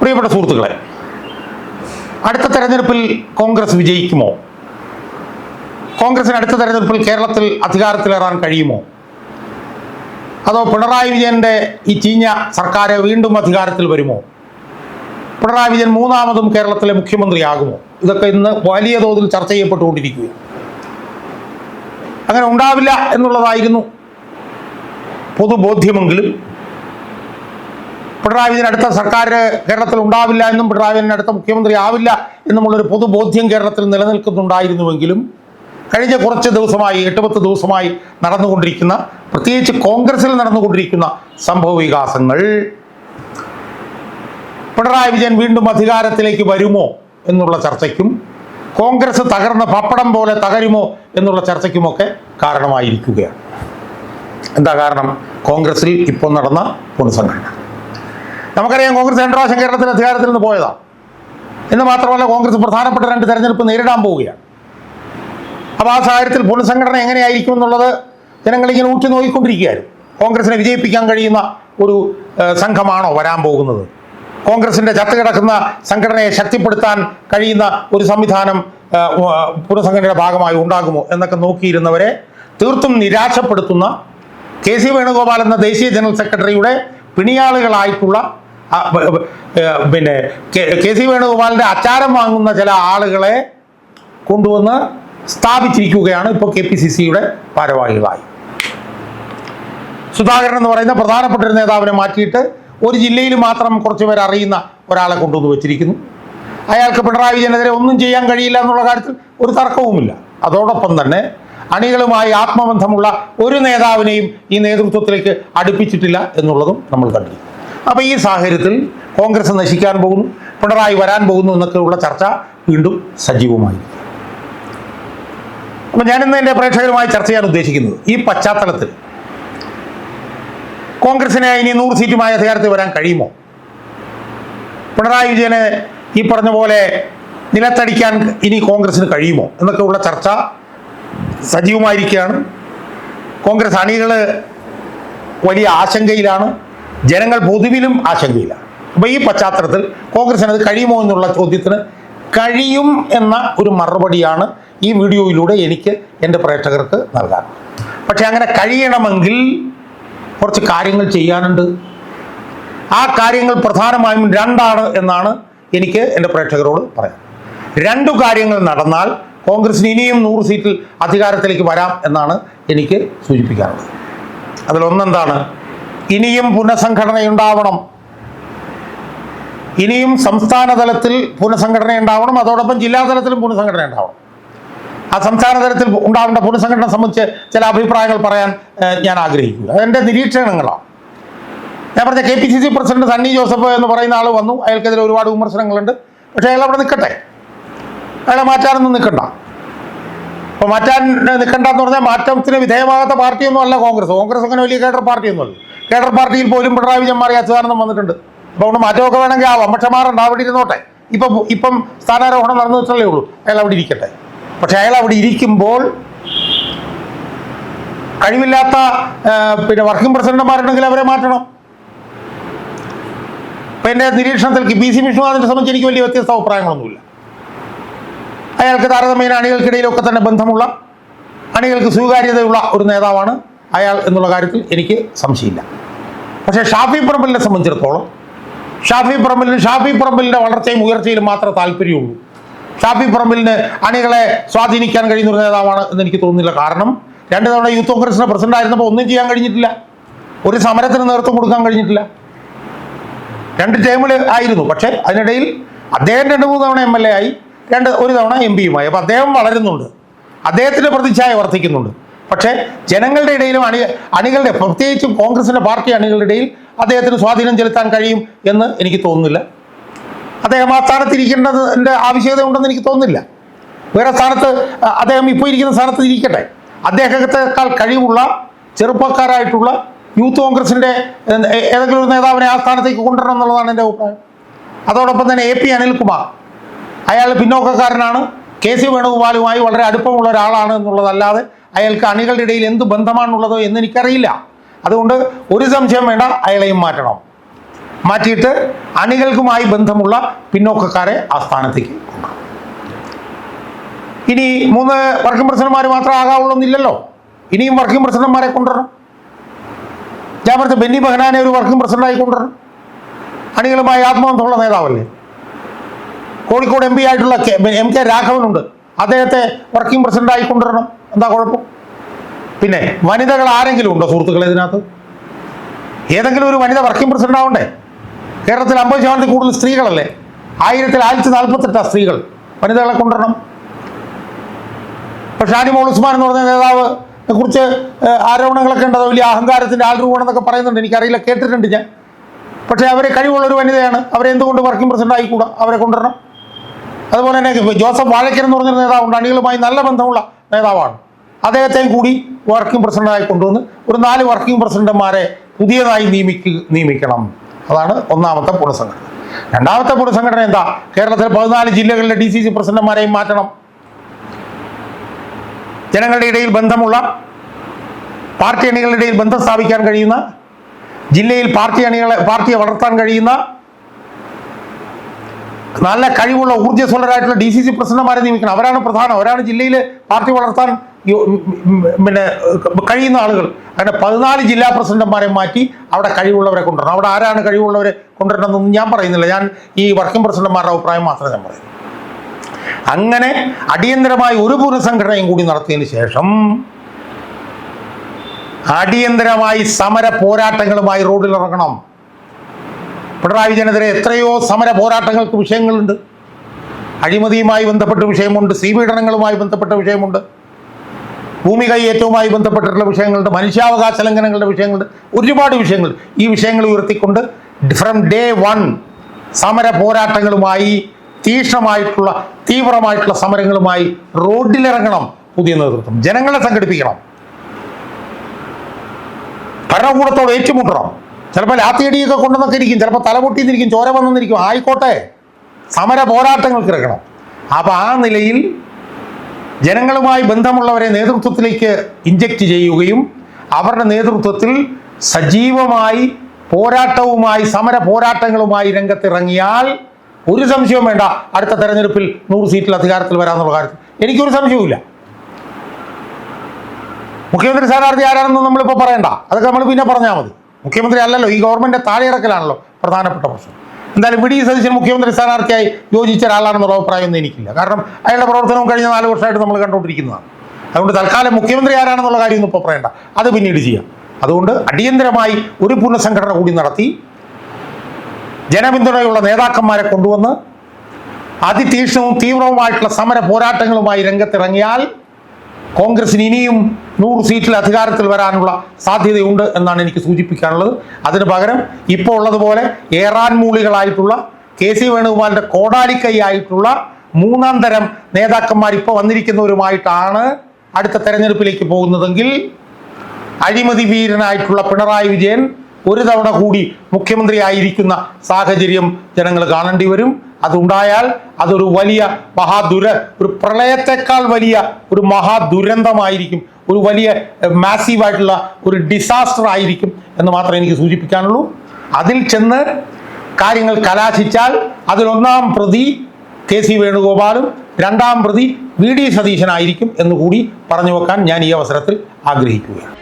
പ്രിയപ്പെട്ട സുഹൃത്തുക്കളെ, അടുത്ത തെരഞ്ഞെടുപ്പിൽ കോൺഗ്രസ് വിജയിക്കുമോ? കോൺഗ്രസിന് അടുത്ത തെരഞ്ഞെടുപ്പിൽ കേരളത്തിൽ അധികാരത്തിലേറാൻ കഴിയുമോ? അതോ പിണറായി വിജയൻ്റെ ഈ ചീഞ്ഞ സർക്കാർ വീണ്ടും അധികാരത്തിൽ വരുമോ? പിണറായി വിജയൻ മൂന്നാമതും കേരളത്തിലെ മുഖ്യമന്ത്രിയാകുമോ? ഇതൊക്കെ ഇന്ന് വലിയ തോതിൽ ചർച്ച ചെയ്യപ്പെട്ടുകൊണ്ടിരിക്കുകയാണ്. അങ്ങനെ ഉണ്ടാവില്ല എന്നുള്ളതായിരുന്നു പൊതുബോധ്യമെങ്കിലും പിണറായി വിജയൻ അടുത്ത സർക്കാർ കേരളത്തിൽ ഉണ്ടാവില്ല എന്നും പിണറായി വിജയൻ അടുത്ത മുഖ്യമന്ത്രി ആവില്ല എന്നുമുള്ളൊരു പൊതുബോധ്യം കേരളത്തിൽ നിലനിൽക്കുന്നുണ്ടായിരുന്നുവെങ്കിലും കഴിഞ്ഞ കുറച്ച് ദിവസമായി 8-10 ദിവസമായി നടന്നുകൊണ്ടിരിക്കുന്ന, പ്രത്യേകിച്ച് കോൺഗ്രസിൽ നടന്നുകൊണ്ടിരിക്കുന്ന സംഭവ വികാസങ്ങൾ പിണറായി വിജയൻ വീണ്ടും അധികാരത്തിലേക്ക് വരുമോ എന്നുള്ള ചർച്ചയ്ക്കും കോൺഗ്രസ് തകർന്ന പപ്പടം പോലെ തകരുമോ എന്നുള്ള ചർച്ചയ്ക്കുമൊക്കെ കാരണമായിരിക്കുകയാണ്. എന്താ കാരണം? കോൺഗ്രസിൽ ഇപ്പോൾ നടന്ന പുനഃസംഘടന. നമുക്കറിയാം, കോൺഗ്രസ് 2 പ്രാവശ്യം കേരളത്തിൽ അധികാരത്തിൽ നിന്ന് പോയതാണ്. എന്ന് മാത്രമല്ല, കോൺഗ്രസ് പ്രധാനപ്പെട്ട 2 തെരഞ്ഞെടുപ്പ് നേരിടാൻ പോവുകയാണ്. അപ്പോൾ ആ സാഹചര്യത്തിൽ പുനഃസംഘടന എങ്ങനെയായിരിക്കും എന്നുള്ളത് ജനങ്ങളിങ്ങനെ ഊറ്റി നോക്കിക്കൊണ്ടിരിക്കുകയായിരുന്നു. കോൺഗ്രസിനെ വിജയിപ്പിക്കാൻ കഴിയുന്ന ഒരു സംഘമാണോ വരാൻ പോകുന്നത്? കോൺഗ്രസിൻ്റെ ചത്തുകിടക്കുന്ന സംഘടനയെ ശക്തിപ്പെടുത്താൻ കഴിയുന്ന ഒരു സംവിധാനം പുനഃസംഘടനയുടെ ഭാഗമായി ഉണ്ടാകുമോ എന്നൊക്കെ നോക്കിയിരുന്നവരെ തീർത്തും നിരാശപ്പെടുത്തുന്ന KC വേണുഗോപാൽ എന്ന ദേശീയ ജനറൽ സെക്രട്ടറിയുടെ പിണിയാളുകളായിട്ടുള്ള KC വേണുഗോപാലിൻ്റെ അച്ചാരം വാങ്ങുന്ന ചില ആളുകളെ കൊണ്ടുവന്ന് സ്ഥാപിച്ചിരിക്കുകയാണ് ഇപ്പോൾ KPCCയുടെ ഭാരവാഹികളായി. സുധാകരൻ എന്ന് പറയുന്ന പ്രധാനപ്പെട്ട ഒരു നേതാവിനെ മാറ്റിയിട്ട് ഒരു ജില്ലയിൽ മാത്രം കുറച്ച് പേർ അറിയുന്ന ഒരാളെ കൊണ്ടുവന്ന് വെച്ചിരിക്കുന്നു. അയാൾക്ക് പിണറായി വിജയനെതിരെ ഒന്നും ചെയ്യാൻ കഴിയില്ല എന്നുള്ള കാര്യത്തിൽ ഒരു തർക്കവുമില്ല. അതോടൊപ്പം തന്നെ അണികളുമായി ആത്മബന്ധമുള്ള ഒരു നേതാവിനെയും ഈ നേതൃത്വത്തിലേക്ക് അടുപ്പിച്ചിട്ടില്ല എന്നുള്ളതും നമ്മൾ കണ്ടിരിക്കും. അപ്പോൾ ഈ സാഹചര്യത്തിൽ കോൺഗ്രസ് നശിക്കാൻ പോകുന്നു, പിണറായി വരാൻ പോകുന്നു എന്നൊക്കെയുള്ള ചർച്ച വീണ്ടും സജീവമായിരിക്കും. അപ്പം ഞാനിന്ന് എൻ്റെ പ്രേക്ഷകരുമായി ചർച്ച ചെയ്യാൻ ഉദ്ദേശിക്കുന്നത്, ഈ പശ്ചാത്തലത്തിൽ കോൺഗ്രസിനെ ഇനി 100 സീറ്റുമായി അധികാരത്തിൽ വരാൻ കഴിയുമോ? പിണറായി വിജയനെ ഈ പറഞ്ഞ പോലെ നിലത്തടിക്കാൻ ഇനി കോൺഗ്രസിന് കഴിയുമോ എന്നൊക്കെയുള്ള ചർച്ച സജീവമായിരിക്കുകയാണ്. കോൺഗ്രസ് അണികൾ വലിയ ആശങ്കയിലാണ്, ജനങ്ങൾ പൊതുവിലും ആശങ്കയിലാണ്. അപ്പോൾ ഈ പശ്ചാത്തലത്തിൽ കോൺഗ്രസിന് അത് കഴിയുമോ എന്നുള്ള ചോദ്യത്തിന് കഴിയും എന്ന ഒരു മറുപടിയാണ് ഈ വീഡിയോയിലൂടെ എനിക്ക് എൻ്റെ പ്രേക്ഷകർക്ക് നൽകാൻ. പക്ഷെ അങ്ങനെ കഴിയണമെങ്കിൽ കുറച്ച് കാര്യങ്ങൾ ചെയ്യാനുണ്ട്. ആ കാര്യങ്ങൾ പ്രധാനമായും 2 എന്നാണ് എനിക്ക് എൻ്റെ പ്രേക്ഷകരോട് പറയാം. 2 കാര്യങ്ങൾ നടന്നാൽ കോൺഗ്രസിന് ഇനിയും 100 സീറ്റിൽ അധികാരത്തിലേക്ക് വരാം എന്നാണ് എനിക്ക് സൂചിപ്പിക്കാറുള്ളത്. അതിലൊന്നെന്താണ്? ഇനിയും പുനഃസംഘടനയുണ്ടാവണം. ഇനിയും സംസ്ഥാന തലത്തിൽ പുനഃസംഘടന ഉണ്ടാവണം, അതോടൊപ്പം ജില്ലാ തലത്തിലും പുനഃസംഘടന ഉണ്ടാവണം. ആ സംസ്ഥാന തലത്തിൽ ഉണ്ടാവേണ്ട പുനഃസംഘടന സംബന്ധിച്ച് ചില അഭിപ്രായങ്ങൾ പറയാൻ ഞാൻ ആഗ്രഹിക്കുക. അതെൻ്റെ നിരീക്ഷണങ്ങളാണ്. ഞാൻ പറഞ്ഞ KPCC പ്രസിഡന്റ് സണ്ണി ജോസഫ് എന്ന് പറയുന്ന ആൾ വന്നു, അയാൾക്കെതിരെ ഒരുപാട് വിമർശനങ്ങളുണ്ട്. പക്ഷേ അയാൾ അവിടെ നിൽക്കട്ടെ, അയാളെ മാറ്റാനൊന്നും നിൽക്കണ്ട. അപ്പോൾ മാറ്റാൻ നിൽക്കണ്ടെന്ന് പറഞ്ഞാൽ മാറ്റത്തിന് വിധേയമാകാത്ത പാർട്ടിയൊന്നും അല്ല കോൺഗ്രസ്. കോൺഗ്രസ് അങ്ങനെ വലിയ കേഡർ പാർട്ടിയൊന്നുമല്ല. കേഡർ പാർട്ടിയിൽ പോലും പിണറായി വിജയൻ മാറി അച്യുതാനന്ദൻ വന്നിട്ടുണ്ട്. അപ്പോൾ അതുകൊണ്ട് മാറ്റമൊക്കെ വേണമെങ്കിൽ ആവാം, പക്ഷെ മാറണ്ട, അവിടെ ഇരുന്നോട്ടെ. ഇപ്പം സ്ഥാനാരോഹണം നടന്നിട്ടല്ലേ ഉള്ളൂ, അയാൾ അവിടെ ഇരിക്കട്ടെ. പക്ഷെ അയാൾ അവിടെ ഇരിക്കുമ്പോൾ കഴിവില്ലാത്ത വർക്കിംഗ് പ്രസിഡന്റുമാരുണ്ടെങ്കിൽ അവരെ മാറ്റണം. അപ്പം എൻ്റെ നിരീക്ഷണത്തിൽ PC വിഷ്ണുനാഥിനെ സംബന്ധിച്ച് എനിക്ക് വലിയ വ്യത്യസ്ത അഭിപ്രായങ്ങളൊന്നുമില്ല. അയാൾക്ക് താരതമ്യേന അണികൾക്കിടയിലൊക്കെ തന്നെ ബന്ധമുള്ള, അണികൾക്ക് സ്വീകാര്യതയുള്ള ഒരു നേതാവാണ് അയാൾ എന്നുള്ള കാര്യത്തിൽ എനിക്ക് സംശയമില്ല. പക്ഷേ ഷാഫി പറമ്പലിനെ സംബന്ധിച്ചിടത്തോളം ഷാഫി പറമ്പലിൻ്റെ വളർച്ചയും ഉയർച്ചയിലും മാത്രമേ താല്പര്യമുള്ളൂ. ഷാഫി പറമ്പലിന് അണികളെ സ്വാധീനിക്കാൻ കഴിയുന്ന ഒരു നേതാവാണ് എന്ന് എനിക്ക് തോന്നുന്നില്ല. കാരണം 2 തവണ യൂത്ത് കോൺഗ്രസിൻ്റെ പ്രസിഡന്റ് ആയിരുന്നപ്പോൾ ഒന്നും ചെയ്യാൻ കഴിഞ്ഞിട്ടില്ല, ഒരു സമരത്തിന് നേതൃത്വം കൊടുക്കാൻ കഴിഞ്ഞിട്ടില്ല. 2 ടേമിൽ ആയിരുന്നു. പക്ഷേ അതിനിടയിൽ അദ്ദേഹം 2-3 തവണ MLA ആയി, 1 തവണ MP യുമായി. അപ്പോൾ അദ്ദേഹം വളരുന്നുണ്ട്, അദ്ദേഹത്തിൻ്റെ പ്രതിച്ഛായ വർദ്ധിക്കുന്നുണ്ട്. പക്ഷേ ജനങ്ങളുടെ ഇടയിലും അണികളുടെ, പ്രത്യേകിച്ചും കോൺഗ്രസിൻ്റെ പാർട്ടി അണികളുടെ ഇടയിൽ അദ്ദേഹത്തിന് സ്വാധീനം ചെലുത്താൻ കഴിയും എന്ന് എനിക്ക് തോന്നുന്നില്ല. അദ്ദേഹം ആ സ്ഥാനത്തിരിക്കേണ്ടതിൻ്റെ ആവശ്യകത ഉണ്ടെന്ന് എനിക്ക് തോന്നുന്നില്ല. വേറെ സ്ഥാനത്ത് അദ്ദേഹം ഇപ്പോൾ ഇരിക്കുന്ന സ്ഥാനത്ത് ഇരിക്കട്ടെ. അദ്ദേഹത്തെക്കാൾ കഴിവുള്ള ചെറുപ്പക്കാരായിട്ടുള്ള യൂത്ത് കോൺഗ്രസിൻ്റെ ഏതെങ്കിലും ഒരു നേതാവിനെ ആ സ്ഥാനത്തേക്ക് കൊണ്ടുവരണം എന്നുള്ളതാണ് എൻ്റെ അഭിപ്രായം. അതോടൊപ്പം തന്നെ AP അനിൽകുമാർ, അയാൾ പിന്നോക്കക്കാരനാണ്, KC വേണുഗോപാലുമായി വളരെ അടുപ്പമുള്ള ഒരാളാണ് എന്നുള്ളതല്ലാതെ അയാൾക്ക് അണികളുടെ ഇടയിൽ എന്ത് ബന്ധമാണുള്ളത് എന്ന് എനിക്കറിയില്ല. അതുകൊണ്ട് ഒരു സംശയം വേണ്ട, അയാളെയും മാറ്റണം. മാറ്റിയിട്ട് അണികൾക്കുമായി ബന്ധമുള്ള പിന്നോക്കക്കാരെ ആ സ്ഥാനത്തേക്ക് കൊണ്ടുവരും. ഇനി 3 വർക്കിംഗ് പ്രസിഡന്റുമാർ മാത്രം ആകാവുള്ളൊന്നില്ലല്ലോ, ഇനിയും വർക്കിംഗ് പ്രസിഡന്റുമാരെ കൊണ്ടുവരണം. ഞാൻ പറഞ്ഞ ബെന്നി ബെഹനാനെ ഒരു വർക്കിംഗ് പ്രസിഡന്റായി കൊണ്ടുവരണം. അണികളുമായി ആത്മബന്ധമുള്ള നേതാവല്ലേ. കോഴിക്കോട് MP ആയിട്ടുള്ള MK രാഘവനുണ്ട്, അദ്ദേഹത്തെ വർക്കിംഗ് പ്രസിഡന്റായി കൊണ്ടുവരണം. എന്താ കുഴപ്പം? പിന്നെ വനിതകൾ ആരെങ്കിലും ഉണ്ടോ സുഹൃത്തുക്കളെ ഇതിനകത്ത്? ഏതെങ്കിലും ഒരു വനിത വർക്കിംഗ് പ്രസിഡന്റ് ആവണ്ടേ? കേരളത്തിൽ 50% കൂടുതൽ സ്ത്രീകളല്ലേ, 1148 സ്ത്രീകൾ. വനിതകളെ കൊണ്ടുവരണം. ഇപ്പോൾ ഷാനിമോൾ ഉസ്മാൻ എന്ന് പറഞ്ഞ നേതാവിനെ കുറിച്ച് ആരോപണങ്ങളൊക്കെ ഉണ്ട്, അത് വലിയ അഹങ്കാരത്തിൻ്റെ ആൾരൂപമാണെന്നൊക്കെ പറയുന്നുണ്ട്. എനിക്കറിയില്ല, കേട്ടിട്ടുണ്ട് ഞാൻ. പക്ഷേ അവരെ കഴിവുള്ളൊരു വനിതയാണ്, അവരെ എന്തുകൊണ്ട് വർക്കിംഗ് പ്രസിഡന്റ് ആയിക്കൂടാ? അവരെ കൊണ്ടുവരണം. അതുപോലെ തന്നെ ജോസഫ് വാഴക്കൻ എന്ന് പറഞ്ഞൊരു നേതാവുണ്ട്, അണികളുമായി നല്ല ബന്ധമുള്ള നേതാവാണ്. അദ്ദേഹത്തെയും കൂടി വർക്കിംഗ് പ്രസിഡന്റായി കൊണ്ടുവന്ന് ഒരു 4 വർക്കിംഗ് പ്രസിഡന്റുമാരെ പുതിയതായി നിയമിക്കണം. അതാണ് ഒന്നാമത്തെ പുനഃസംഘടന. രണ്ടാമത്തെ പുനഃസംഘടന എന്താ? കേരളത്തിലെ 14 ജില്ലകളിലെ DCC പ്രസിഡന്റുമാരെയും മാറ്റണം. ജനങ്ങളുടെ ഇടയിൽ ബന്ധമുള്ള, പാർട്ടി അണികളുടെ ഇടയിൽ ബന്ധം സ്ഥാപിക്കാൻ കഴിയുന്ന, ജില്ലയിൽ പാർട്ടിയെ വളർത്താൻ കഴിയുന്ന നല്ല കഴിവുള്ള ഊർജ്ജസ്വലരായിട്ടുള്ള DCC പ്രസിഡന്റുമാരെ നിയമിക്കണം. അവരാണ് പ്രധാനം, അവരാണ് ജില്ലയിൽ പാർട്ടി വളർത്താൻ കഴിയുന്ന ആളുകൾ. അങ്ങനെ 14 ജില്ലാ പ്രസിഡന്റുമാരെ മാറ്റി അവിടെ കഴിവുള്ളവരെ കൊണ്ടുവരണം. അവിടെ ആരാണ് കഴിവുള്ളവരെ കൊണ്ടുവരണമെന്നൊന്നും ഞാൻ പറയുന്നില്ല, ഞാൻ ഈ വർക്കിംഗ് പ്രസിഡന്റുമാരുടെ അഭിപ്രായം മാത്രമേ ഞാൻ പറയുന്നു. അങ്ങനെ അടിയന്തരമായി ഒരു പുനഃസംഘടനയും കൂടി നടത്തിയതിന് ശേഷം അടിയന്തരമായി സമര പോരാട്ടങ്ങളുമായി റോഡിലിറങ്ങണം. പിണറായി വിജയനെതിരെ എത്രയോ സമര പോരാട്ടങ്ങൾക്ക് വിഷയങ്ങളുണ്ട്. അഴിമതിയുമായി ബന്ധപ്പെട്ട വിഷയമുണ്ട്, സ്ത്രീപീഡനങ്ങളുമായി ബന്ധപ്പെട്ട വിഷയമുണ്ട്, ഭൂമി കൈയേറ്റവുമായി ബന്ധപ്പെട്ടിട്ടുള്ള വിഷയങ്ങളുണ്ട്, മനുഷ്യാവകാശ ലംഘനങ്ങളുടെ വിഷയങ്ങളുണ്ട്, ഒരുപാട് വിഷയങ്ങൾ. ഈ വിഷയങ്ങൾ ഉയർത്തിക്കൊണ്ട് ഫ്രം ഡേ 1 സമര പോരാട്ടങ്ങളുമായി, തീവ്രമായിട്ടുള്ള സമരങ്ങളുമായി റോഡിലിറങ്ങണം പുതിയ നേതൃത്വം. ജനങ്ങളെ സംഘടിപ്പിക്കണം, ഭരണകൂടത്തോട് ഏറ്റുമുട്ടണം. ചിലപ്പോൾ ലാത്തിയടിയൊക്കെ കൊണ്ടുവന്നൊക്കെ ഇരിക്കും, ചിലപ്പോൾ തലപൊട്ടിന്നിരിക്കും, ചോര വന്നിരിക്കും, ആയിക്കോട്ടെ, സമര പോരാട്ടങ്ങൾക്ക് ഇറങ്ങണം. അപ്പം ആ നിലയിൽ ജനങ്ങളുമായി ബന്ധമുള്ളവരെ നേതൃത്വത്തിലേക്ക് ഇഞ്ചക്ട് ചെയ്യുകയും അവരുടെ നേതൃത്വത്തിൽ സജീവമായി സമര പോരാട്ടങ്ങളുമായി രംഗത്തിറങ്ങിയാൽ ഒരു സംശയവും വേണ്ട, അടുത്ത തെരഞ്ഞെടുപ്പിൽ 100 സീറ്റിൽ അധികാരത്തിൽ വരാമെന്നുള്ള കാര്യത്തിൽ എനിക്കൊരു സംശയവുമില്ല. മുഖ്യമന്ത്രി സ്ഥാനാർത്ഥി ആരാണെന്ന് നമ്മളിപ്പോൾ പറയണ്ട, അതൊക്കെ നമ്മൾ പിന്നെ പറഞ്ഞാൽ മതി. മുഖ്യമന്ത്രി അല്ലല്ലോ, ഈ ഗവൺമെൻറ് താഴെയിറക്കലാണല്ലോ പ്രധാനപ്പെട്ട പ്രശ്നം. എന്തായാലും വി ഡി സതീശൻ മുഖ്യമന്ത്രി സ്ഥാനാർത്ഥിയായി യോജിച്ച ഒരാളാണെന്നുള്ള അഭിപ്രായമൊന്നും എനിക്കില്ല. കാരണം അയാളുടെ പ്രവർത്തനവും കഴിഞ്ഞ 4 വർഷമായിട്ട് നമ്മൾ കണ്ടുകൊണ്ടിരിക്കുന്നതാണ്. അതുകൊണ്ട് തൽക്കാലം മുഖ്യമന്ത്രി ആരാണെന്നുള്ള കാര്യമൊന്നും ഇപ്പോൾ പറയണ്ട, അത് പിന്നീട് ചെയ്യാം. അതുകൊണ്ട് അടിയന്തരമായി ഒരു പുനഃസംഘടന കൂടി നടത്തി ജനപിന്തുണയുള്ള നേതാക്കന്മാരെ കൊണ്ടുവന്ന് അതിതീക്ഷ്ണവും തീവ്രവുമായിട്ടുള്ള സമര പോരാട്ടങ്ങളുമായി രംഗത്തിറങ്ങിയാൽ കോൺഗ്രസിന് ഇനിയും 100 സീറ്റിൽ അധികാരത്തിൽ വരാനുള്ള സാധ്യതയുണ്ട് എന്നാണ് എനിക്ക് സൂചിപ്പിക്കാനുള്ളത്. അതിന് പകരം ഇപ്പോൾ ഉള്ളതുപോലെ ഏറാൻ മൂളികളായിട്ടുള്ള KC വേണുഗോപാലിൻ്റെ കോടാലിക്കൈയായിട്ടുള്ള 3ാം തരം നേതാക്കന്മാർ ഇപ്പോൾ വന്നിരിക്കുന്നവരുമായിട്ടാണ് അടുത്ത തെരഞ്ഞെടുപ്പിലേക്ക് പോകുന്നതെങ്കിൽ അഴിമതി വീരനായിട്ടുള്ള പിണറായി വിജയൻ ഒരു തവണ കൂടി മുഖ്യമന്ത്രിയായിരിക്കുന്ന സാഹചര്യം ജനങ്ങൾ കാണേണ്ടി വരും. അതുണ്ടായാൽ അതൊരു വലിയ ഒരു പ്രളയത്തെക്കാൾ വലിയ ഒരു മഹാദുരന്തമായിരിക്കും, ഒരു വലിയ മാസീവായിട്ടുള്ള ഒരു ഡിസാസ്റ്റർ ആയിരിക്കും എന്ന് മാത്രമേ എനിക്ക് സൂചിപ്പിക്കാനുള്ളൂ. അതിൽ ചെന്ന് കാര്യങ്ങൾ കലാശിച്ചാൽ അതിലൊന്നാം പ്രതി KC വേണുഗോപാലും 2ാം പ്രതി VD സതീശനായിരിക്കും എന്നുകൂടി പറഞ്ഞു വെക്കാൻ ഞാൻ ഈ അവസരത്തിൽ ആഗ്രഹിക്കുകയാണ്.